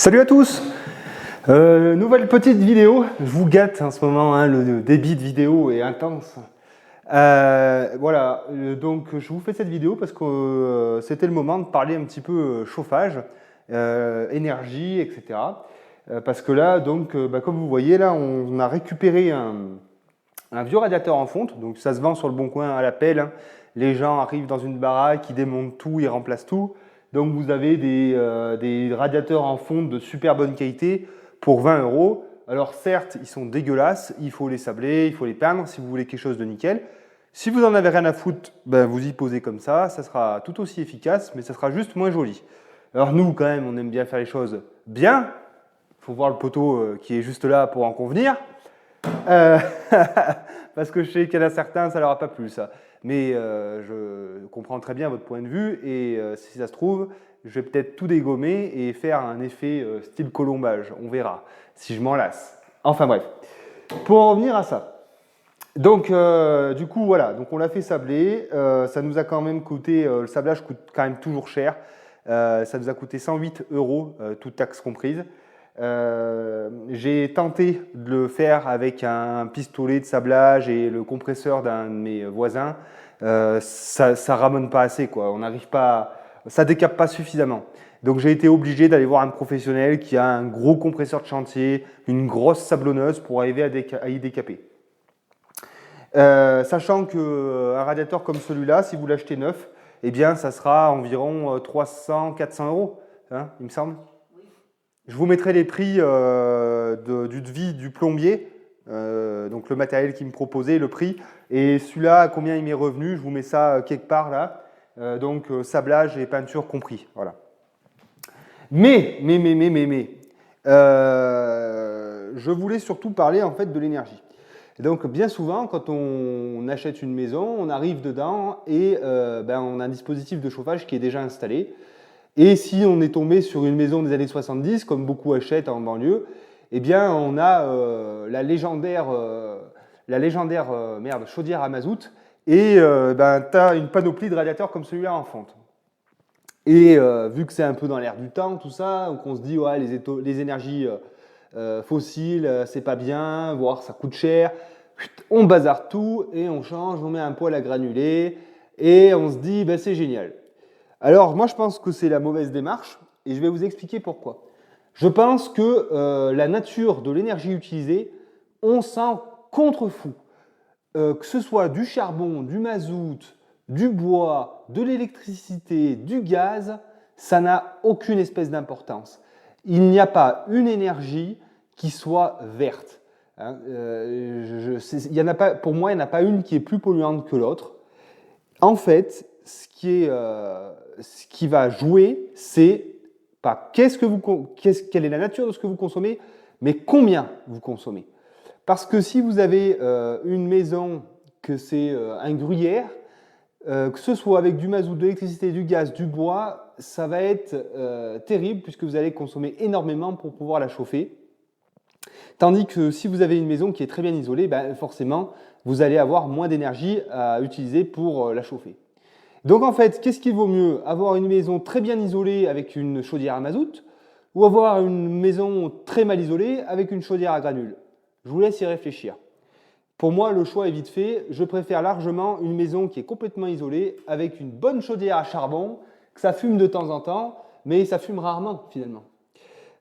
Salut à tous. Nouvelle petite vidéo. Je vous gâte en ce moment, hein, le débit de vidéo est intense. Voilà, donc je vous fais cette vidéo parce que c'était le moment de parler un petit peu chauffage, énergie, etc. Parce que là, donc, comme vous voyez, là, on a récupéré un vieux radiateur en fonte. Donc ça se vend sur le bon coin à la pelle, hein. Les gens arrivent dans une baraque, ils démontent tout, ils remplacent tout. Donc vous avez des radiateurs en fonte de super bonne qualité pour 20 €. Alors certes, ils sont dégueulasses, il faut les sabler, il faut les peindre si vous voulez quelque chose de nickel. Si vous en avez rien à foutre, ben vous y posez comme ça sera tout aussi efficace, mais ça sera juste moins joli. Alors nous, quand même, on aime bien faire les choses bien. Il faut voir le poteau qui est juste là pour en convenir. Parce que je sais qu'il y en a certains, ça leur a pas plu ça. Mais je comprends très bien votre point de vue et si ça se trouve, je vais peut-être tout dégommer et faire un effet style colombage. On verra si je m'en lasse. Enfin bref, pour en revenir à ça. Donc du coup voilà, donc on l'a fait sabler. Ça nous a quand même coûté, le sablage coûte quand même toujours cher. Ça nous a coûté 108 €, toutes taxes comprises. J'ai tenté de le faire avec un pistolet de sablage et le compresseur d'un de mes voisins. Ça ramène pas assez, quoi. On n'arrive pas, ça décape pas suffisamment. Donc j'ai été obligé d'aller voir un professionnel qui a un gros compresseur de chantier, une grosse sablonneuse pour arriver à y décaper. Sachant qu'un radiateur comme celui-là, si vous l'achetez neuf, eh bien ça sera environ 300-400 €, hein, il me semble. Je vous mettrai les prix du devis du plombier, donc le matériel qu'il me proposait, le prix, et celui-là, combien il m'est revenu, je vous mets ça quelque part là, donc sablage et peinture compris, voilà. Mais, je voulais surtout parler en fait de l'énergie. Donc bien souvent, quand on achète une maison, on arrive dedans et on a un dispositif de chauffage qui est déjà installé. Et si on est tombé sur une maison des années 70, comme beaucoup achètent en banlieue, eh bien on a la légendaire chaudière à mazout et tu as une panoplie de radiateurs comme celui-là en fonte. Et vu que c'est un peu dans l'air du temps, tout ça, donc on se dit ouais, les énergies fossiles, c'est pas bien, voire ça coûte cher, on bazarde tout et on change, on met un poêle à granulés et on se dit c'est génial. Alors moi je pense que c'est la mauvaise démarche et je vais vous expliquer pourquoi. Je pense que la nature de l'énergie utilisée, on s'en contrefout. Que ce soit du charbon, du mazout, du bois, de l'électricité, du gaz, ça n'a aucune espèce d'importance. Il n'y a pas une énergie qui soit verte. Hein, pour moi, il n'y en a pas une qui est plus polluante que l'autre. En fait, ce qui va jouer, c'est pas quelle est la nature de ce que vous consommez, mais combien vous consommez. Parce que si vous avez une maison que c'est un gruyère, que ce soit avec du mazout, de l'électricité, du gaz, du bois, ça va être terrible puisque vous allez consommer énormément pour pouvoir la chauffer. Tandis que si vous avez une maison qui est très bien isolée, forcément, vous allez avoir moins d'énergie à utiliser pour la chauffer. Donc en fait, qu'est-ce qu'il vaut mieux? Avoir une maison très bien isolée avec une chaudière à mazout ou avoir une maison très mal isolée avec une chaudière à granules? Je vous laisse y réfléchir. Pour moi, le choix est vite fait. Je préfère largement une maison qui est complètement isolée avec une bonne chaudière à charbon, que ça fume de temps en temps, mais ça fume rarement finalement.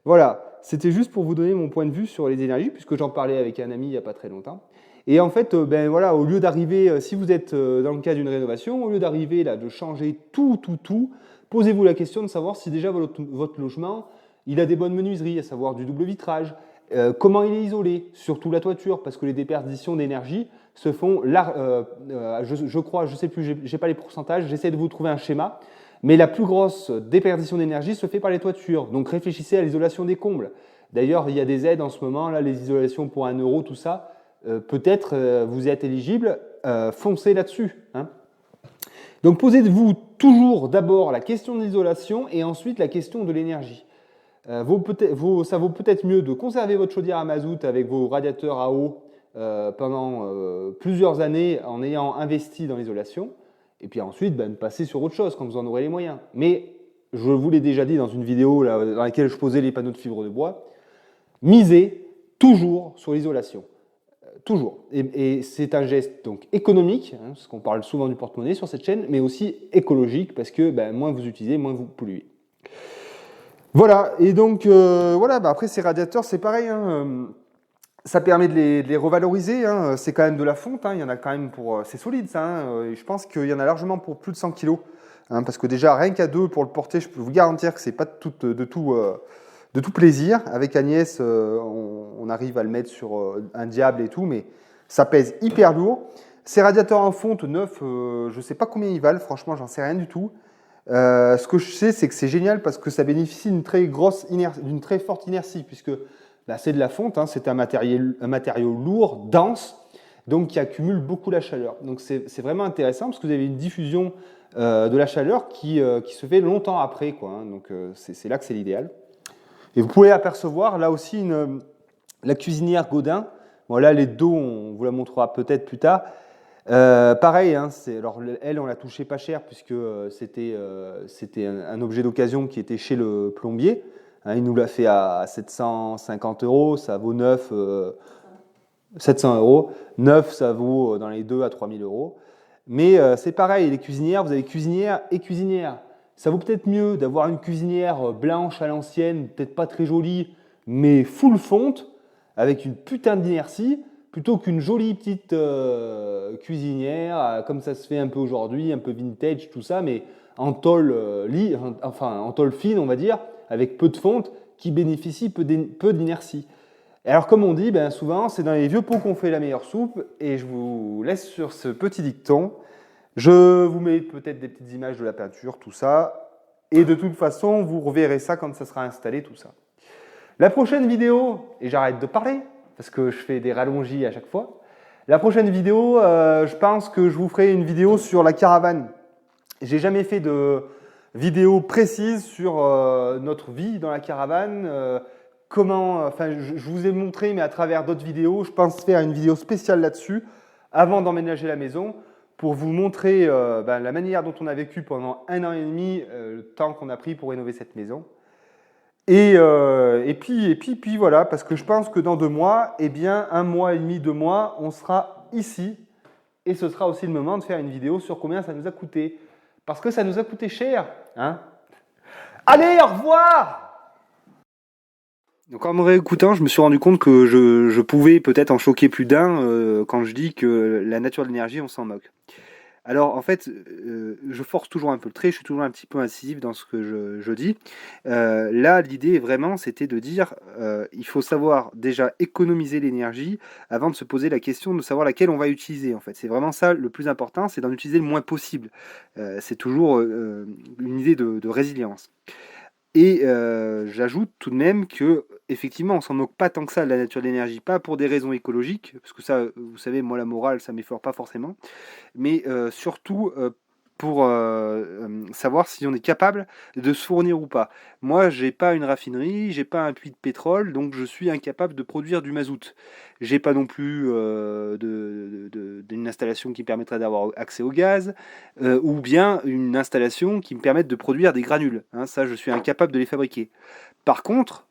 Voilà, c'était juste pour vous donner mon point de vue sur les énergies, puisque j'en parlais avec un ami il n'y a pas très longtemps. Et en fait, voilà, au lieu d'arriver, si vous êtes dans le cas d'une rénovation, au lieu d'arriver là, de changer tout, posez-vous la question de savoir si déjà votre logement, il a des bonnes menuiseries, à savoir du double vitrage, comment il est isolé, surtout la toiture, parce que les déperditions d'énergie se font, je crois, je ne sais plus, j'ai pas les pourcentages, j'essaie de vous trouver un schéma, mais la plus grosse déperdition d'énergie se fait par les toitures, donc réfléchissez à l'isolation des combles. D'ailleurs, il y a des aides en ce moment, là, les isolations pour 1 €, tout ça, peut-être vous êtes éligible, foncez là-dessus. Hein. Donc posez-vous toujours d'abord la question de l'isolation et ensuite la question de l'énergie. Ça vaut peut-être mieux de conserver votre chaudière à mazout avec vos radiateurs à eau pendant plusieurs années en ayant investi dans l'isolation et puis ensuite de passer sur autre chose quand vous en aurez les moyens. Mais je vous l'ai déjà dit dans une vidéo là, dans laquelle je posais les panneaux de fibre de bois, misez toujours sur l'isolation. Toujours. Et c'est un geste donc économique, hein, parce qu'on parle souvent du porte-monnaie sur cette chaîne, mais aussi écologique, parce que moins vous utilisez, moins vous polluez. Voilà, et donc voilà, après ces radiateurs, c'est pareil, hein, ça permet de les revaloriser, hein, c'est quand même de la fonte, hein, il y en a quand même pour... c'est solide ça, hein, je pense qu'il y en a largement pour plus de 100 kg, hein, parce que déjà, rien qu'à deux pour le porter, je peux vous garantir que c'est pas de tout plaisir. Avec Agnès, on arrive à le mettre sur un diable et tout, mais ça pèse hyper lourd. Ces radiateurs en fonte neufs, je ne sais pas combien ils valent, franchement, j'en sais rien du tout. Ce que je sais, c'est que c'est génial parce que ça bénéficie d'une très forte inertie, puisque c'est de la fonte, hein, c'est un matériau lourd, dense, donc qui accumule beaucoup la chaleur. Donc c'est vraiment intéressant parce que vous avez une diffusion de la chaleur qui se fait longtemps après, quoi, hein, donc c'est là que c'est l'idéal. Et vous pouvez apercevoir là aussi la cuisinière Godin. Bon, là, les dos, on vous la montrera peut-être plus tard. Pareil, hein, alors elle, on l'a touché pas cher puisque c'était un objet d'occasion qui était chez le plombier. Hein, il nous l'a fait à 750 €, ça vaut 700 €. 9, ça vaut dans les 2 à 3 000 €. Mais c'est pareil, les cuisinières, vous avez cuisinière et cuisinière. Ça vaut peut-être mieux d'avoir une cuisinière blanche à l'ancienne, peut-être pas très jolie, mais full fonte, avec une putain d'inertie, plutôt qu'une jolie petite cuisinière, comme ça se fait un peu aujourd'hui, un peu vintage, tout ça, mais en tôle, en tôle fine, on va dire, avec peu de fonte, qui bénéficie peu d'inertie. Alors comme on dit, souvent, c'est dans les vieux pots qu'on fait la meilleure soupe, et je vous laisse sur ce petit dicton. Je vous mets peut-être des petites images de la peinture, tout ça, et de toute façon, vous reverrez ça quand ça sera installé, tout ça. La prochaine vidéo, et j'arrête de parler, parce que je fais des rallongis à chaque fois. La prochaine vidéo, je pense que je vous ferai une vidéo sur la caravane. J'ai jamais fait de vidéo précise sur notre vie dans la caravane. Je vous ai montré, mais à travers d'autres vidéos, je pense faire une vidéo spéciale là-dessus, avant d'emménager la maison, pour vous montrer la manière dont on a vécu pendant 1 an et demi, le temps qu'on a pris pour rénover cette maison. Et puis voilà, parce que je pense que dans 2 mois, 1 mois et demi, 2 mois, on sera ici. Et ce sera aussi le moment de faire une vidéo sur combien ça nous a coûté. Parce que ça nous a coûté cher. Hein. Allez, au revoir! Donc en me réécoutant, je me suis rendu compte que je pouvais peut-être en choquer plus d'un quand je dis que la nature de l'énergie, on s'en moque. Alors en fait, je force toujours un peu le trait, je suis toujours un petit peu incisif dans ce que je dis. Là, l'idée vraiment, c'était de dire, il faut savoir déjà économiser l'énergie avant de se poser la question de savoir laquelle on va utiliser. En fait, c'est vraiment ça le plus important, c'est d'en utiliser le moins possible. C'est toujours une idée de résilience. Et j'ajoute tout de même que effectivement, on s'en moque pas tant que ça de la nature de l'énergie, pas pour des raisons écologiques, parce que ça, vous savez, moi la morale, ça m'effleure pas forcément, mais surtout pour savoir si on est capable de se fournir ou pas. Moi, j'ai pas une raffinerie, j'ai pas un puits de pétrole, donc je suis incapable de produire du mazout. J'ai pas non plus d'une installation qui me permettrait d'avoir accès au gaz, ou bien une installation qui me permette de produire des granules. Hein, ça, je suis incapable de les fabriquer. Par contre,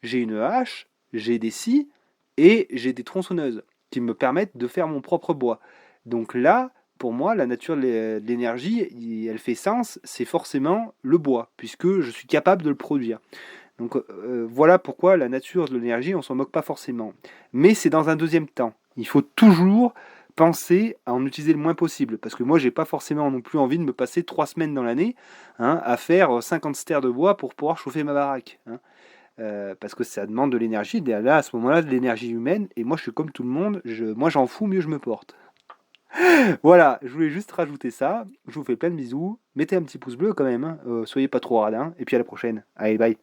j'ai une hache, j'ai des scies et j'ai des tronçonneuses qui me permettent de faire mon propre bois. Donc là, pour moi, la nature de l'énergie, elle fait sens, c'est forcément le bois, puisque je suis capable de le produire. Donc voilà pourquoi la nature de l'énergie, on s'en moque pas forcément. Mais c'est dans un deuxième temps. Il faut toujours penser à en utiliser le moins possible, parce que moi, j'ai pas forcément non plus envie de me passer 3 semaines dans l'année à faire 50 stères de bois pour pouvoir chauffer ma baraque. Parce que ça demande de l'énergie, là à ce moment-là de l'énergie humaine, et moi je suis comme tout le monde, moi j'en fous, mieux je me porte. Voilà, je voulais juste rajouter ça, je vous fais plein de bisous, mettez un petit pouce bleu quand même, soyez pas trop radin, et puis à la prochaine, allez bye.